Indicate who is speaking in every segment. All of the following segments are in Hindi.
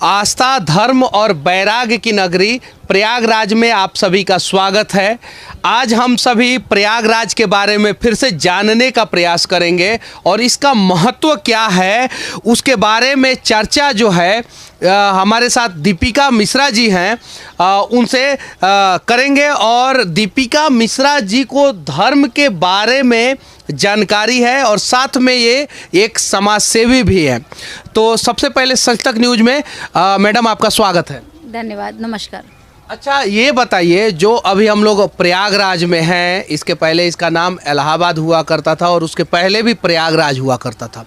Speaker 1: आस्था, धर्म और वैराग्य की नगरी प्रयागराज में आप सभी का स्वागत है। आज हम सभी प्रयागराज के बारे में फिर से जानने का प्रयास करेंगे और इसका महत्व क्या है उसके बारे में चर्चा जो है हमारे साथ दीपिका मिश्रा जी हैं उनसे करेंगे। और दीपिका मिश्रा जी को धर्म के बारे में जानकारी है और साथ में ये एक समाज सेवी भी है। तो सबसे पहले सच तक न्यूज़ में मैडम आपका स्वागत है।
Speaker 2: धन्यवाद, नमस्कार।
Speaker 1: अच्छा, ये बताइए, जो अभी हम लोग प्रयागराज में हैं, इसके पहले इसका नाम इलाहाबाद हुआ करता था और उसके पहले भी प्रयागराज हुआ करता था।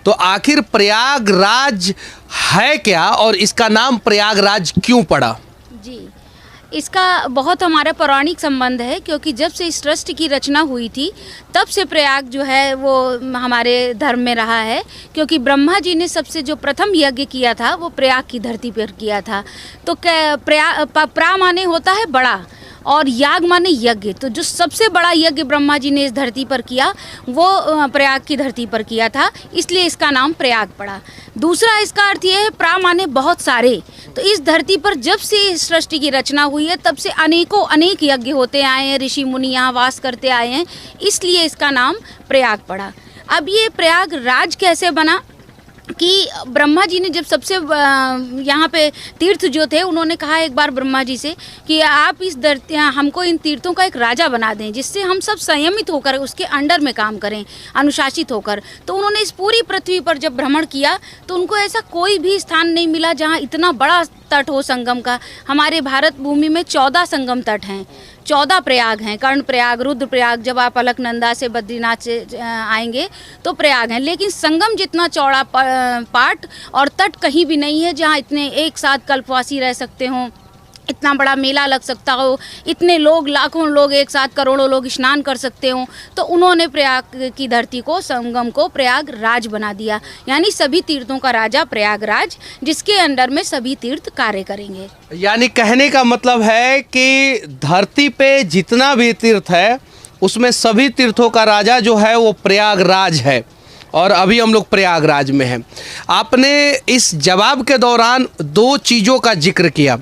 Speaker 1: तो आखिर प्रयागराज है क्या और इसका नाम प्रयागराज क्यों पड़ा?
Speaker 2: जी, इसका बहुत हमारा पौराणिक संबंध है, क्योंकि जब से इस ट्रस्ट की रचना हुई थी तब से प्रयाग जो है वो हमारे धर्म में रहा है। क्योंकि ब्रह्मा जी ने सबसे जो प्रथम यज्ञ किया था वो प्रयाग की धरती पर किया था। तो प्रा माने होता है बड़ा और याग माने यज्ञ। तो जो सबसे बड़ा यज्ञ ब्रह्मा जी ने इस धरती पर किया वो प्रयाग की धरती पर किया था, इसलिए इसका नाम प्रयाग पड़ा। दूसरा इसका अर्थ ये है, प्रा माने बहुत सारे। तो इस धरती पर जब से इस सृष्टि की रचना हुई है तब से अनेक यज्ञ होते आए हैं, ऋषि मुनि यहाँ वास करते आए हैं, इसलिए इसका नाम प्रयाग पड़ा। अब ये प्रयागराज कैसे बना कि ब्रह्मा जी ने जब सबसे यहाँ पे तीर्थ जो थे उन्होंने कहा एक बार ब्रह्मा जी से कि आप इस धरती हमको इन तीर्थों का एक राजा बना दें, जिससे हम सब संयमित होकर उसके अंडर में काम करें, अनुशासित होकर। तो उन्होंने इस पूरी पृथ्वी पर जब भ्रमण किया तो उनको ऐसा कोई भी स्थान नहीं मिला जहाँ इतना बड़ा तट हो संगम का। हमारे भारत भूमि में 14 संगम तट हैं, 14 प्रयाग हैं, कर्ण प्रयाग, रुद्र प्रयाग। जब आप अलकनंदा से बद्रीनाथ से आएंगे तो प्रयाग हैं, लेकिन संगम जितना चौड़ा पाट और तट कहीं भी नहीं है जहाँ इतने एक साथ कल्पवासी रह सकते हों, इतना बड़ा मेला लग सकता हो, इतने लोग, लाखों लोग एक साथ, करोड़ों लोग स्नान कर सकते हों। तो उन्होंने प्रयाग की धरती को, संगम को प्रयागराज बना दिया, यानी सभी तीर्थों का राजा प्रयागराज, जिसके अंडर में सभी तीर्थ कार्य करेंगे। यानी
Speaker 1: कहने का मतलब है कि धरती पे जितना भी तीर्थ है उसमें सभी तीर्थों का राजा जो है वो प्रयागराज है। और अभी हम लोग प्रयागराज में हैं। आपने इस जवाब के दौरान 2 चीज़ों का जिक्र किया,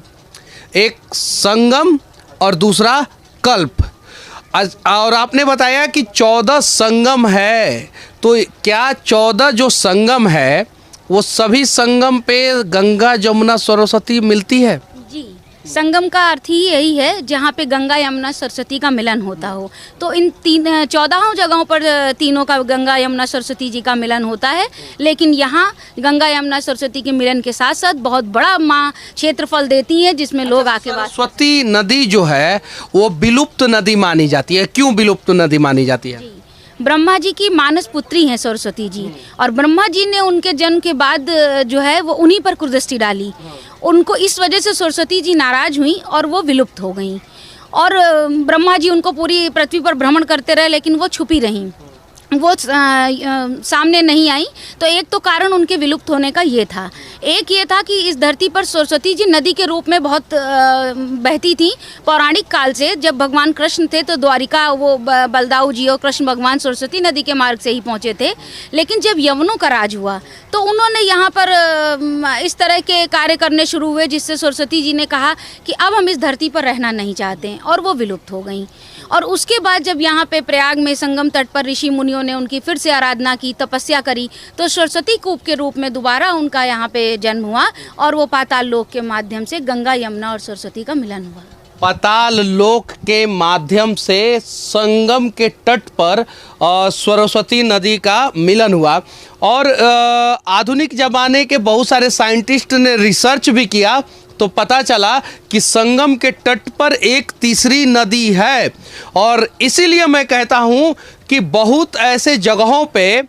Speaker 1: एक संगम और दूसरा कल्प। और आपने बताया कि 14 संगम है। तो क्या 14 जो संगम है वो सभी संगम पे गंगा, जमुना, सरस्वती मिलती है? जी, संगम का अर्थ ही यही है जहाँ पे गंगा, यमुना, सरस्वती का मिलन होता हो। तो इन 14 जगहों पर तीनों का, गंगा, यमुना, सरस्वती जी का मिलन होता है। लेकिन यहाँ गंगा, यमुना, सरस्वती के मिलन के साथ साथ बहुत बड़ा माँ क्षेत्रफल देती है जिसमें लोग आके सरस्वती नदी जो है वो विलुप्त नदी मानी जाती है। क्यों विलुप्त नदी मानी जाती है?
Speaker 2: ब्रह्मा जी की मानस पुत्री हैं सरस्वती जी, और ब्रह्मा जी ने उनके जन्म के बाद जो है वो उन्हीं पर कुदृष्टि डाली। उनको इस वजह से सरस्वती जी नाराज हुई और वो विलुप्त हो गईं। और ब्रह्मा जी उनको पूरी पृथ्वी पर भ्रमण करते रहे, लेकिन वो छुपी रहीं, वो सामने नहीं आई। तो एक तो कारण उनके विलुप्त होने का ये था। एक ये था कि इस धरती पर सरस्वती जी नदी के रूप में बहुत बहती थी पौराणिक काल से। जब भगवान कृष्ण थे तो द्वारिका, वो बलदाऊ जी और कृष्ण भगवान सरस्वती नदी के मार्ग से ही पहुँचे थे। लेकिन जब यवनों का राज हुआ तो उन्होंने यहाँ पर इस तरह के कार्य करने शुरू हुए, जिससे सरस्वती जी ने कहा कि अब हम इस धरती पर रहना नहीं चाहते हैं, और वो विलुप्त हो गई। और उसके बाद जब यहाँ पे प्रयाग में संगम तट पर ऋषि मुनियों ने उनकी फिर से आराधना की, तपस्या करी, तो सरस्वती कूप के रूप में दोबारा उनका यहाँ पे जन्म हुआ और वो पाताल लोक के माध्यम से गंगा, यमुना और सरस्वती का मिलन हुआ।
Speaker 1: पाताल लोक के माध्यम से संगम के तट पर सरस्वती नदी का मिलन हुआ। और आधुनिक ज़माने के बहुत सारे साइंटिस्ट ने रिसर्च भी किया तो पता चला कि संगम के तट पर एक तीसरी नदी है। और इसीलिए मैं कहता हूँ कि बहुत ऐसे जगहों पे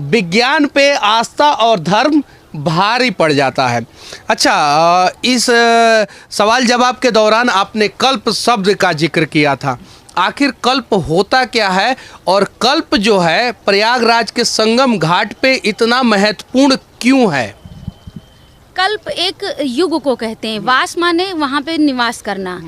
Speaker 1: विज्ञान पे आस्था और धर्म भारी पड़ जाता है। अच्छा, इस सवाल जवाब के दौरान आपने कल्प शब्द का जिक्र किया था। आखिर कल्प होता क्या है और कल्प जो है प्रयागराज के संगम घाट पे इतना महत्वपूर्ण क्यों है?
Speaker 2: कल्प एक युग को कहते हैं। वास माने वहाँ पे निवास करना,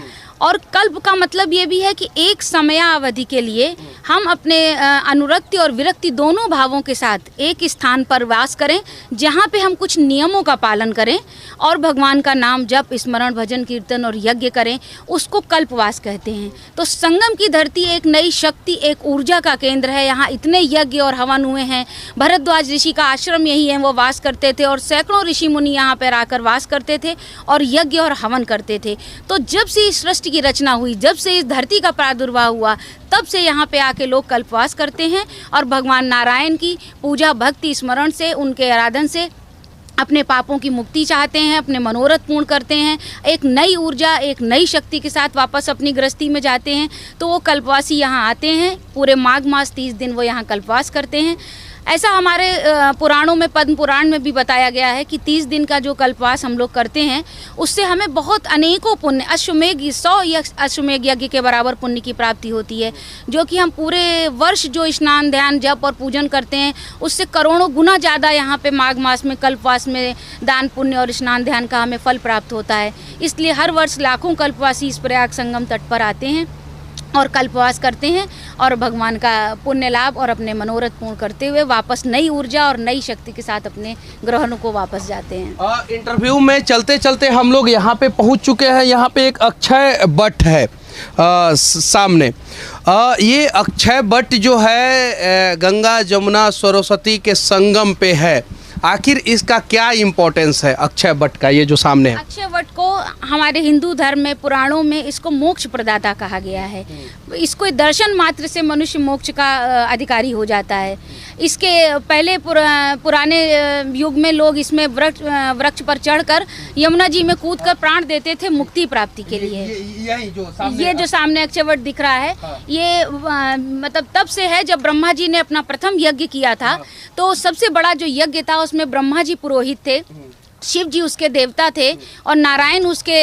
Speaker 2: और कल्प का मतलब ये भी है कि एक समयावधि के लिए हम अपने अनुरक्ति और विरक्ति दोनों भावों के साथ एक स्थान पर वास करें, जहाँ पे हम कुछ नियमों का पालन करें और भगवान का नाम जप, स्मरण, भजन, कीर्तन और यज्ञ करें, उसको कल्पवास कहते हैं। तो संगम की धरती एक नई शक्ति, एक ऊर्जा का केंद्र है। यहाँ इतने यज्ञ और हवन हुए हैं। भरद्वाज ऋषि का आश्रम यही है, वो वास करते थे और सैकड़ों ऋषि मुनि यहाँ पर आकर वास करते थे और यज्ञ और हवन करते थे। तो जब से इस सृष्टि की रचना हुई, जब से इस धरती का प्रादुर्भाव हुआ, तब से यहाँ पे आके लोग कल्पवास करते हैं और भगवान नारायण की पूजा, भक्ति, स्मरण से, उनके आराधन से अपने पापों की मुक्ति चाहते हैं, अपने मनोरथ पूर्ण करते हैं, एक नई ऊर्जा, एक नई शक्ति के साथ वापस अपनी गृहस्थी में जाते हैं। तो वो कल्पवासी यहाँ आते हैं। पूरे माघ मास 30 दिन वो यहाँ कल्पवास करते हैं। ऐसा हमारे पुराणों में, पद्म पुराण में भी बताया गया है कि 30 दिन का जो कल्पवास हम लोग करते हैं, उससे हमें बहुत अनेकों पुण्य, अश्वमेघ 100 अश्वमेघ यज्ञ के बराबर पुण्य की प्राप्ति होती है, जो कि हम पूरे वर्ष जो स्नान, ध्यान, जप और पूजन करते हैं, उससे करोड़ों गुना ज़्यादा यहाँ पे माघ मास में, कल्पवास में दान, पुण्य और स्नान, ध्यान का हमें फल प्राप्त होता है। इसलिए हर वर्ष लाखों कल्पवासी इस प्रयाग संगम तट पर आते हैं और कल्पवास करते हैं और भगवान का पुण्य लाभ और अपने मनोरथ पूर्ण करते हुए वापस नई ऊर्जा और नई शक्ति के साथ अपने ग्रहों को वापस जाते हैं।
Speaker 1: इंटरव्यू में चलते चलते हम लोग यहाँ पे पहुँच चुके हैं। यहाँ पे एक अक्षय वट है सामने। ये अक्षय वट जो है गंगा, जमुना, सरस्वती के संगम पे है। आखिर इसका क्या इम्पोर्टेंस है अक्षय वट का, ये जो सामने है?
Speaker 2: अक्षय वट को हमारे हिंदू धर्म में, पुराणों में इसको मोक्ष प्रदाता कहा गया है। इसको दर्शन मात्र से मनुष्य मोक्ष का अधिकारी हो जाता है। इसके पहले पुराने युग में लोग इसमें वृक्ष पर चढ़कर यमुना जी में कूदकर प्राण देते थे मुक्ति प्राप्ति के लिए। ये जो सामने अक्षय वट दिख रहा है, ये मतलब तब से है जब ब्रह्मा जी ने अपना प्रथम यज्ञ किया था। तो सबसे बड़ा जो यज्ञ था उसमें ब्रह्मा जी पुरोहित थे, शिव जी उसके देवता थे और नारायण उसके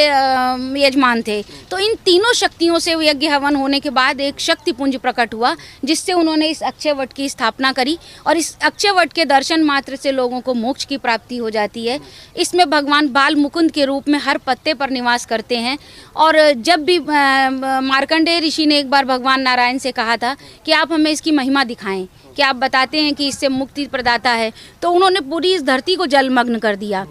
Speaker 2: यजमान थे। तो इन तीनों शक्तियों से यज्ञ हवन होने के बाद एक शक्ति पुंज प्रकट हुआ, जिससे उन्होंने इस अक्षय वट की स्थापना करी और इस अक्षय वट के दर्शन मात्र से लोगों को मोक्ष की प्राप्ति हो जाती है। इसमें भगवान बाल मुकुंद के रूप में हर पत्ते पर निवास करते हैं। और जब भी मार्कंडेय ऋषि ने एक बार भगवान नारायण से कहा था कि आप हमें इसकी महिमा दिखाएं, कि आप बताते हैं कि इससे मुक्ति प्रदाता है, तो उन्होंने पूरी इस धरती को जलमग्न कर दिया।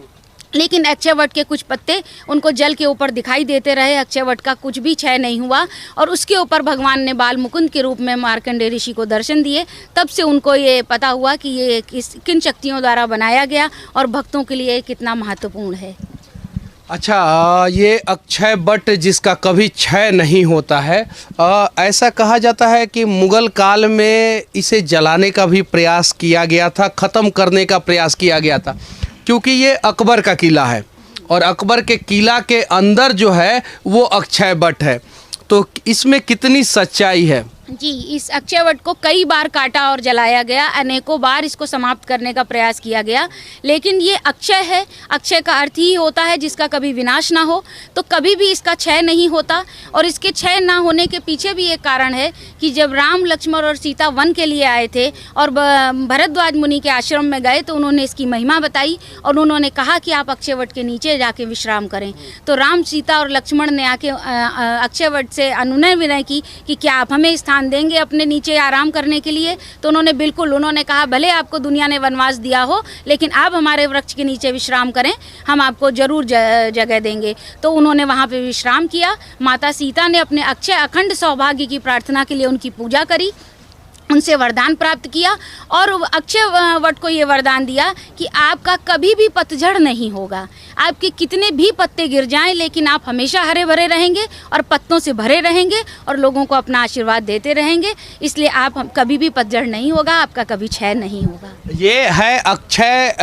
Speaker 2: लेकिन अक्षय वट के कुछ पत्ते उनको जल के ऊपर दिखाई देते रहे। अक्षय वट का कुछ भी क्षय नहीं हुआ और उसके ऊपर भगवान ने बाल मुकुंद के रूप में मार्कंडेय ऋषि को दर्शन दिए। तब से उनको ये पता हुआ कि ये किन शक्तियों द्वारा बनाया गया और भक्तों के लिए कितना महत्वपूर्ण है।
Speaker 1: अच्छा, ये अक्षय वट जिसका कभी क्षय नहीं होता है, ऐसा कहा जाता है कि मुगल काल में इसे जलाने का भी प्रयास किया गया था, ख़त्म करने का प्रयास किया गया था, क्योंकि ये अकबर का किला है और अकबर के किला के अंदर जो है वो अक्षय वट है। तो इसमें कितनी सच्चाई है?
Speaker 2: जी, इस अक्षय वट को कई बार काटा और जलाया गया, अनेकों बार इसको समाप्त करने का प्रयास किया गया, लेकिन ये अक्षय है। अक्षय का अर्थ ही होता है जिसका कभी विनाश ना हो, तो कभी भी इसका क्षय नहीं होता। और इसके क्षय ना होने के पीछे भी एक कारण है कि जब राम, लक्ष्मण और सीता वन के लिए आए थे और भरद्वाज मुनि के आश्रम में गए, तो उन्होंने इसकी महिमा बताई और उन्होंने कहा कि आप अक्षय वट के नीचे जाके विश्राम करें। तो राम, सीता और लक्ष्मण ने आके अक्षय वट से अनुनय विनय की कि क्या आप हमें स्थान देंगे अपने नीचे आराम करने के लिए? तो उन्होंने बिल्कुल, उन्होंने कहा भले आपको दुनिया ने वनवास दिया हो, लेकिन आप हमारे वृक्ष के नीचे विश्राम करें, हम आपको जरूर जगह देंगे। तो उन्होंने वहाँ पे विश्राम किया। माता सीता ने अपने अक्षय अखंड सौभाग्य की प्रार्थना के लिए उनकी पूजा करी, उनसे वरदान प्राप्त किया और अक्षय वट को ये वरदान दिया कि आपका कभी भी पतझड़ नहीं होगा। आपके कितने भी पत्ते गिर जाएं, लेकिन आप हमेशा हरे भरे रहेंगे और पत्तों से भरे रहेंगे और लोगों को अपना आशीर्वाद देते रहेंगे। इसलिए आप कभी भी पतझड़ नहीं होगा, आपका कभी क्षय नहीं होगा।
Speaker 1: ये है अक्षय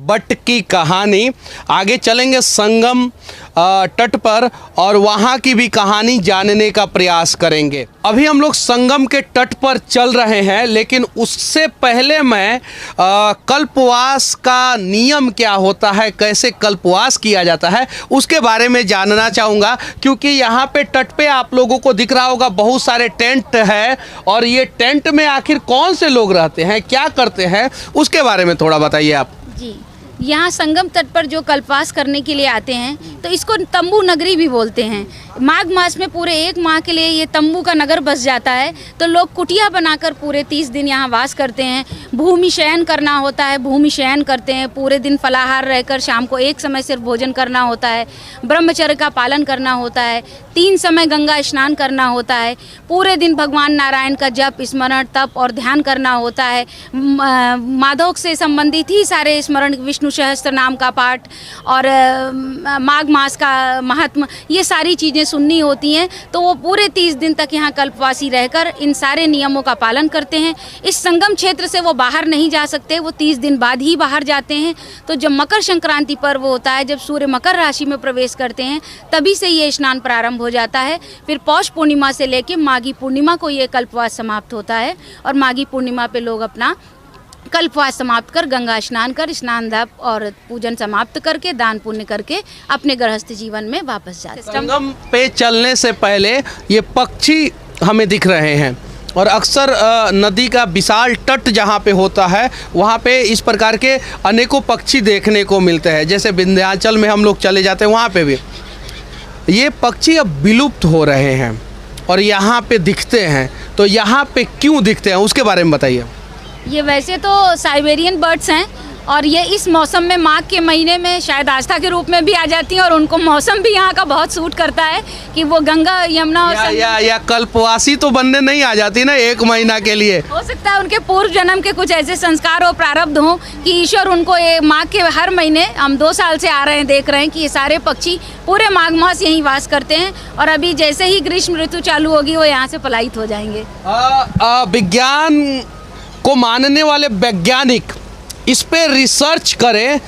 Speaker 1: वट की कहानी। आगे चलेंगे संगम तट पर और वहाँ की भी कहानी जानने का प्रयास करेंगे। अभी हम लोग संगम के तट पर चल रहे हैं, लेकिन उससे पहले मैं कल्पवास का नियम क्या होता है, कैसे कल्पवास किया जाता है, उसके बारे में जानना चाहूँगा। क्योंकि यहाँ पे तट पे आप लोगों को दिख रहा होगा बहुत सारे टेंट है, और ये टेंट में आखिर कौन से लोग रहते हैं, क्या करते हैं, उसके बारे में थोड़ा बताइए आप।
Speaker 2: जी, यहाँ संगम तट पर जो कल्पवास करने के लिए आते हैं, तो इसको तंबू नगरी भी बोलते हैं। माघ मास में पूरे 1 माह के लिए ये तंबू का नगर बस जाता है। तो लोग कुटिया बनाकर पूरे 30 दिन यहाँ वास करते हैं। भूमि शयन करना होता है, भूमि शयन करते हैं। पूरे दिन फलाहार रहकर शाम को एक समय सिर्फ भोजन करना होता है। ब्रह्मचर्य का पालन करना होता है। 3 समय गंगा स्नान करना होता है। पूरे दिन भगवान नारायण का जप, स्मरण, तप और ध्यान करना होता है। माधव से संबंधित ही सारे स्मरण, विष्णु सहस्त्र नाम का पाठ और माघ मास का महात्म, ये सारी चीज़ें सुननी होती हैं। तो वो पूरे 30 दिन तक यहाँ कल्पवासी रहकर इन सारे नियमों का पालन करते हैं। इस संगम क्षेत्र से वो बाहर नहीं जा सकते, वो 30 दिन बाद ही बाहर जाते हैं। तो जब मकर संक्रांति पर्व होता है, जब सूर्य मकर राशि में प्रवेश करते हैं, तभी से ये स्नान प्रारंभ हो जाता है। फिर पौष पूर्णिमा से लेकर माघी पूर्णिमा को ये कल्पवास समाप्त होता है और माघी पूर्णिमा पे लोग अपना कल्पवास समाप्त कर गंगा स्नान कर स्नान दाप और पूजन समाप्त करके दान पुण्य करके अपने गृहस्थ जीवन में वापस जाते हैं।
Speaker 1: संगम पे चलने से पहले ये पक्षी हमें दिख रहे हैं और अक्सर नदी का विशाल तट जहाँ पे होता है वहाँ पे इस प्रकार के अनेकों पक्षी देखने को मिलते हैं। जैसे विंध्याचल में हम लोग चले जाते हैं, वहाँ पे भी ये पक्षी अब विलुप्त हो रहे हैं और यहाँ पे दिखते हैं। तो यहाँ पे क्यों दिखते हैं, उसके बारे में बताइए।
Speaker 2: ये वैसे तो साइबेरियन बर्ड्स हैं और ये इस मौसम में माघ के महीने में शायद आस्था के रूप में भी आ जाती हैं और उनको मौसम भी यहाँ का बहुत सूट करता है कि वो गंगा यमुना और
Speaker 1: या कल्पवासी तो बनने नहीं आ जाती ना 1 महीना के लिए।
Speaker 2: हो सकता है उनके पूर्व जन्म के कुछ ऐसे संस्कार और प्रारब्ध हों कि ईश्वर उनको ये माघ के हर महीने, हम 2 साल से आ रहे हैं, देख रहे हैं कि ये सारे पक्षी पूरे माघ मास यहीं वास करते हैं और अभी जैसे ही ग्रीष्म ऋतु चालू होगी वो यहाँ से पलायित हो जाएंगे।
Speaker 1: विज्ञान को मानने वाले वैज्ञानिक इस पे रिसर्च करें।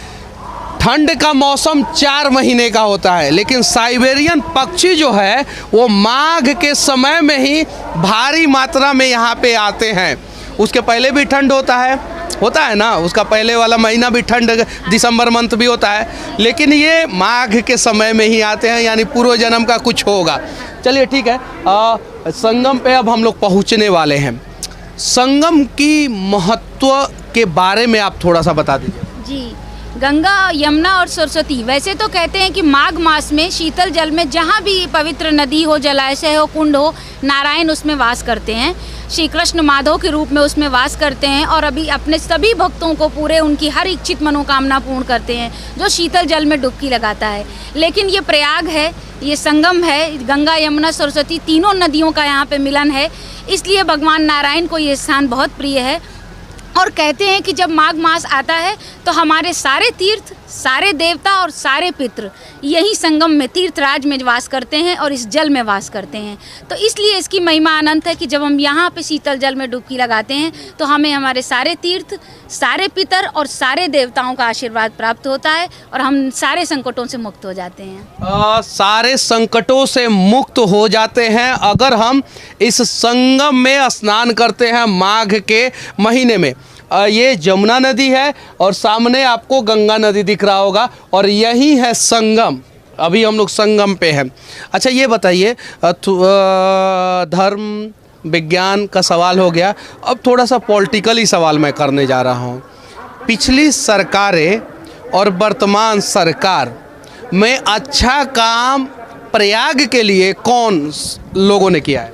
Speaker 1: ठंड का मौसम 4 महीने का होता है, लेकिन साइबेरियन पक्षी जो है वो माघ के समय में ही भारी मात्रा में यहाँ पे आते हैं। उसके पहले भी ठंड होता है ना, उसका पहले वाला महीना भी ठंड, दिसंबर मंथ भी होता है, लेकिन ये माघ के समय में ही आते हैं, यानी पूर्व जन्म का कुछ होगा। चलिए ठीक है, संगम पे अब हम लोग पहुँचने वाले हैं। संगम की महत्व के बारे में आप थोड़ा सा बता दीजिए।
Speaker 2: जी, गंगा, यमुना और सरस्वती, वैसे तो कहते हैं कि माघ मास में शीतल जल में जहाँ भी पवित्र नदी हो, जलाशय हो, कुंड हो, नारायण उसमें वास करते हैं। श्री कृष्ण माधव के रूप में उसमें वास करते हैं और अभी अपने सभी भक्तों को पूरे उनकी हर इच्छित मनोकामना पूर्ण करते हैं जो शीतल जल में डुबकी लगाता है। लेकिन ये प्रयाग है, ये संगम है, गंगा, यमुना, सरस्वती तीनों नदियों का यहाँ पे मिलन है, इसलिए भगवान नारायण को ये स्थान बहुत प्रिय है। और कहते हैं कि जब माघ मास आता है तो हमारे सारे तीर्थ, सारे देवता और सारे पितृ यही संगम में तीर्थराज में वास करते हैं और इस जल में वास करते हैं। तो इसलिए इसकी महिमा अनंत है कि जब हम यहाँ पे शीतल जल में डुबकी लगाते हैं तो हमें हमारे सारे तीर्थ, सारे पितर और सारे देवताओं का आशीर्वाद प्राप्त होता है और हम सारे संकटों से मुक्त हो जाते हैं।
Speaker 1: सारे संकटों से मुक्त हो जाते हैं अगर हम इस संगम में स्नान करते हैं माघ के महीने में। ये जमुना नदी है और सामने आपको गंगा नदी दिख रहा होगा और यही है संगम। अभी हम लोग संगम पे हैं। अच्छा ये बताइए, धर्म विज्ञान का सवाल हो गया, अब थोड़ा सा पॉलिटिकली सवाल मैं करने जा रहा हूँ। पिछली सरकारें और वर्तमान सरकार में अच्छा काम प्रयाग के लिए कौन लोगों ने किया है?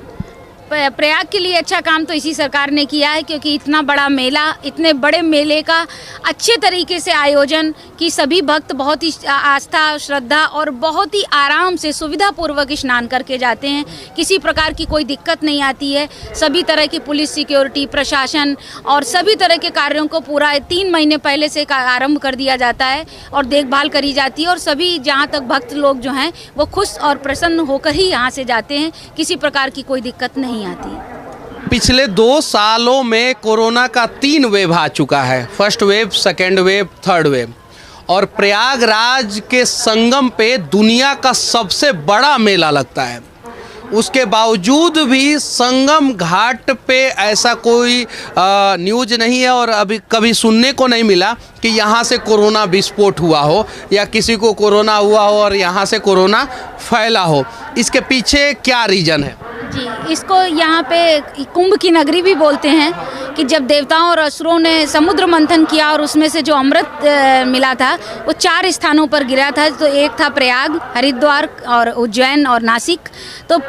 Speaker 2: प्रयाग के लिए अच्छा काम तो इसी सरकार ने किया है, क्योंकि इतना बड़ा मेला, इतने बड़े मेले का अच्छे तरीके से आयोजन कि सभी भक्त बहुत ही आस्था, श्रद्धा और बहुत ही आराम से सुविधापूर्वक स्नान करके जाते हैं। किसी प्रकार की कोई दिक्कत नहीं आती है। सभी तरह की पुलिस, सिक्योरिटी, प्रशासन और सभी तरह के कार्यों को पूरा 3 महीने पहले से आरंभ कर दिया जाता है और देखभाल करी जाती है और सभी जहाँ तक भक्त लोग जो हैं वो खुश और प्रसन्न होकर ही यहाँ से जाते हैं। किसी प्रकार की कोई दिक्कत नहीं आती।
Speaker 1: पिछले 2 सालों में कोरोना का 3 वेव आ चुका है, first wave, second wave, third wave, और प्रयागराज के संगम पे दुनिया का सबसे बड़ा मेला लगता है। उसके बावजूद भी संगम घाट पे ऐसा कोई न्यूज नहीं है और अभी कभी सुनने को नहीं मिला कि यहाँ से कोरोना विस्फोट हुआ हो या किसी को कोरोना हुआ हो और यहाँ से कोरोना फैला हो। इसके पीछे क्या रीज़न है?
Speaker 2: जी, इसको यहाँ पे कुंभ की नगरी भी बोलते हैं, कि जब देवताओं और असुरों ने समुद्र मंथन किया और उसमें से जो अमृत मिला था वो 4 स्थानों पर गिरा था। तो एक था प्रयाग, हरिद्वार और उज्जैन और नासिक। तो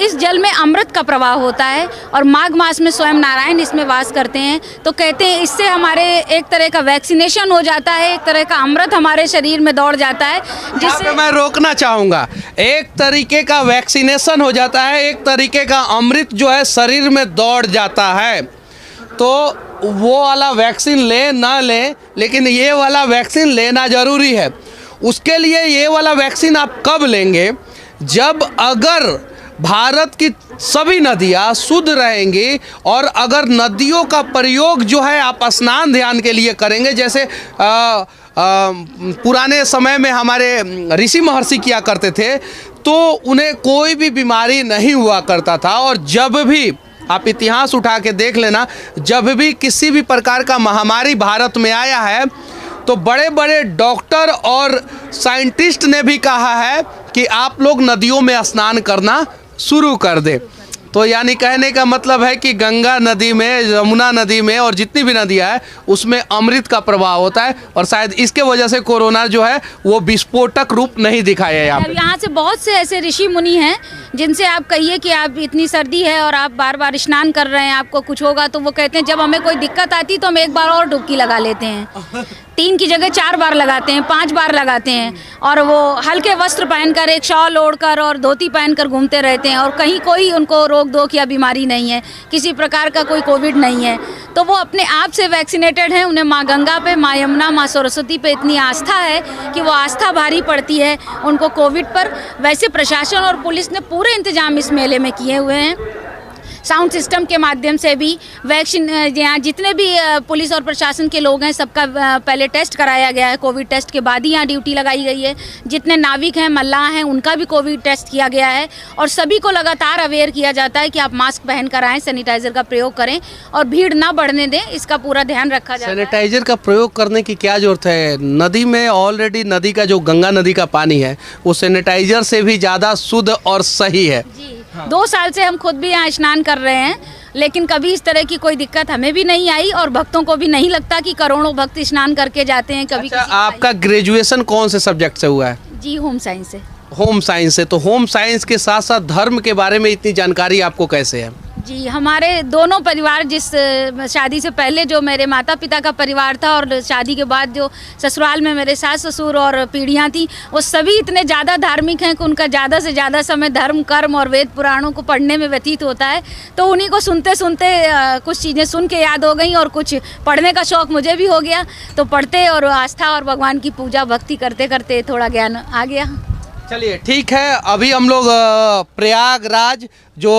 Speaker 2: इस जल में अमृत का प्रवाह होता है और माघ मास में स्वयं नारायण इसमें वास करते हैं। तो कहते हैं इससे हमारे एक तरह का वैक्सीनेशन हो जाता है, एक तरह का अमृत हमारे शरीर में दौड़ जाता है, जिससे
Speaker 1: मैं रोकना चाहूँगा। एक तरीके का वैक्सीनेशन हो जाता है, एक तरीके का अमृत जो है शरीर में दौड़ जाता है। तो वो वाला वैक्सीन ले ना लें, लेकिन ये वाला वैक्सीन लेना ज़रूरी है। उसके लिए ये वाला वैक्सीन आप कब लेंगे? जब अगर भारत की सभी नदियाँ शुद्ध रहेंगी और अगर नदियों का प्रयोग जो है आप स्नान ध्यान के लिए करेंगे, जैसे पुराने समय में हमारे ऋषि महर्षि किया करते थे, तो उन्हें कोई भी बीमारी नहीं हुआ करता था। और जब भी आप इतिहास उठा के देख लेना, जब भी किसी भी प्रकार का महामारी भारत में आया है तो बड़े बड़े डॉक्टर और साइंटिस्ट ने भी कहा है कि आप लोग नदियों में स्नान करना शुरू कर दें। तो यानी कहने का मतलब है कि गंगा नदी में, यमुना नदी में और जितनी भी नदियाँ हैं उसमें अमृत का प्रवाह होता है और शायद इसके वजह से कोरोना जो है वो विस्फोटक रूप नहीं दिखाया है।
Speaker 2: यहाँ से बहुत से ऐसे ऋषि मुनि हैं जिनसे आप कहिए कि आप इतनी सर्दी है और आप बार बार स्नान कर रहे हैं, आपको कुछ होगा, तो वो कहते हैं जब हमें कोई दिक्कत आती तो हम एक बार और डुबकी लगा लेते हैं। 3 की जगह 4 बार लगाते हैं, 5 बार लगाते हैं और वो हल्के वस्त्र पहनकर, एक शॉल ओढ़कर और धोती पहनकर घूमते रहते हैं और कहीं कोई उनको रोक धोक या बीमारी नहीं है, किसी प्रकार का कोई कोविड नहीं है। तो वो अपने आप से वैक्सीनेटेड हैं। उन्हें माँ गंगा पे, माँ यमुना, माँ सरस्वती पे इतनी आस्था है कि वो आस्था भारी पड़ती है उनको कोविड पर। वैसे प्रशासन और पुलिस ने पूरे इंतजाम इस मेले में किए हुए हैं। साउंड सिस्टम के माध्यम से भी वैक्सीन, यहाँ जितने भी पुलिस और प्रशासन के लोग हैं सबका पहले टेस्ट कराया गया है। कोविड टेस्ट के बाद ही यहाँ ड्यूटी लगाई गई है। जितने नाविक हैं, मल्लाह हैं, उनका भी कोविड टेस्ट किया गया है और सभी को लगातार अवेयर किया जाता है कि आप मास्क पहन कर आएँ, सैनिटाइज़र का प्रयोग करें और भीड़ ना बढ़ने दें, इसका पूरा ध्यान रखा जाता है।
Speaker 1: सैनिटाइज़र का प्रयोग करने की क्या ज़रूरत है? नदी में ऑलरेडी, नदी का जो गंगा नदी का पानी है वो सैनिटाइज़र से भी ज़्यादा शुद्ध और सही है।
Speaker 2: जी, 2 साल से हम खुद भी यहाँ स्नान कर रहे हैं, लेकिन कभी इस तरह की कोई दिक्कत हमें भी नहीं आई और भक्तों को भी नहीं लगता कि करोड़ों भक्त स्नान करके जाते हैं कभी।
Speaker 1: अच्छा, आपका ग्रेजुएशन कौन से सब्जेक्ट से हुआ है?
Speaker 2: जी, होम साइंस से।
Speaker 1: होम साइंस से। तो होम साइंस के साथ साथ धर्म के बारे में इतनी जानकारी आपको कैसे है?
Speaker 2: जी, हमारे दोनों परिवार, जिस शादी से पहले जो मेरे माता पिता का परिवार था और शादी के बाद जो ससुराल में मेरे सास ससुर और पीढ़ियाँ थी, वो सभी इतने ज़्यादा धार्मिक हैं कि उनका ज़्यादा से ज़्यादा समय धर्म, कर्म और वेद पुराणों को पढ़ने में व्यतीत होता है। तो उन्हीं को सुनते सुनते कुछ चीज़ें सुन के याद हो गई और कुछ पढ़ने का शौक़ मुझे भी हो गया। तो पढ़ते और आस्था और भगवान की पूजा भक्ति करते करते थोड़ा ज्ञान आ गया।
Speaker 1: चलिए ठीक है, अभी हम लोग प्रयागराज जो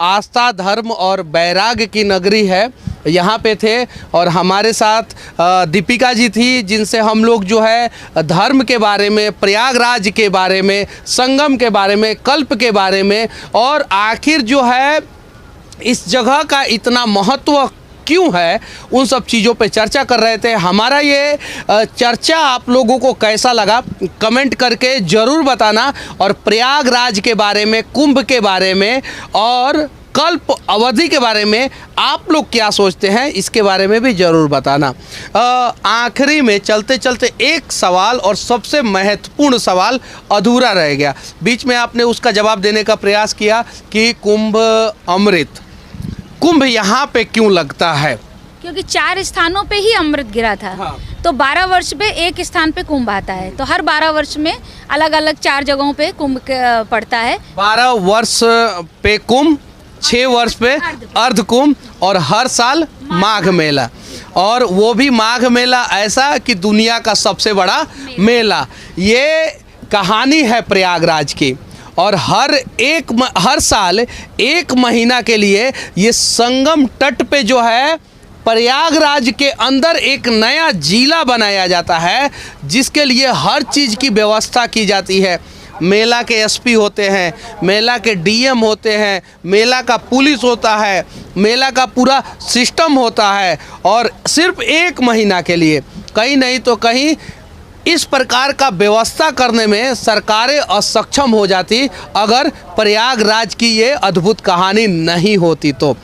Speaker 1: आस्था, धर्म और वैराग्य की नगरी है यहाँ पे थे और हमारे साथ दीपिका जी थी, जिनसे हम लोग जो है धर्म के बारे में, प्रयागराज के बारे में, संगम के बारे में, कल्प के बारे में और आखिर जो है इस जगह का इतना महत्व क्यों है, उन सब चीज़ों पे चर्चा कर रहे थे। हमारा ये चर्चा आप लोगों को कैसा लगा कमेंट करके ज़रूर बताना और प्रयागराज के बारे में, कुंभ के बारे में और कल्प अवधि के बारे में आप लोग क्या सोचते हैं इसके बारे में भी ज़रूर बताना। आखिरी में चलते चलते एक सवाल और सबसे महत्वपूर्ण सवाल अधूरा रह गया, बीच में आपने उसका जवाब देने का प्रयास किया कि कुंभ अमृत, कुंभ यहाँ पे क्यों लगता है?
Speaker 2: क्योंकि 4 स्थानों पे ही अमृत गिरा था। हाँ। तो 12 वर्ष पे एक स्थान पे कुंभ आता है, तो हर 12 वर्ष में अलग अलग 4 जगहों पे कुंभ पड़ता है।
Speaker 1: 12 वर्ष पे कुंभ, 6 वर्ष पे अर्ध कुंभ और हर साल माघ मेला, और वो भी माघ मेला ऐसा कि दुनिया का सबसे बड़ा मेला। ये कहानी है प्रयागराज की और हर साल 1 महीना के लिए ये संगम तट पे जो है प्रयागराज के अंदर एक नया जिला बनाया जाता है, जिसके लिए हर चीज़ की व्यवस्था की जाती है। मेला के एसपी होते हैं, मेला के डीएम होते हैं, मेला का पुलिस होता है, मेला का पूरा सिस्टम होता है और सिर्फ 1 महीना के लिए, कहीं नहीं तो कहीं इस प्रकार का व्यवस्था करने में सरकारें असक्षम हो जाती अगर प्रयागराज की ये अद्भुत कहानी नहीं होती। तो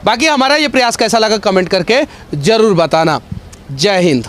Speaker 1: बाकी हमारा ये प्रयास कैसा लगा कमेंट करके ज़रूर बताना। जय हिंद।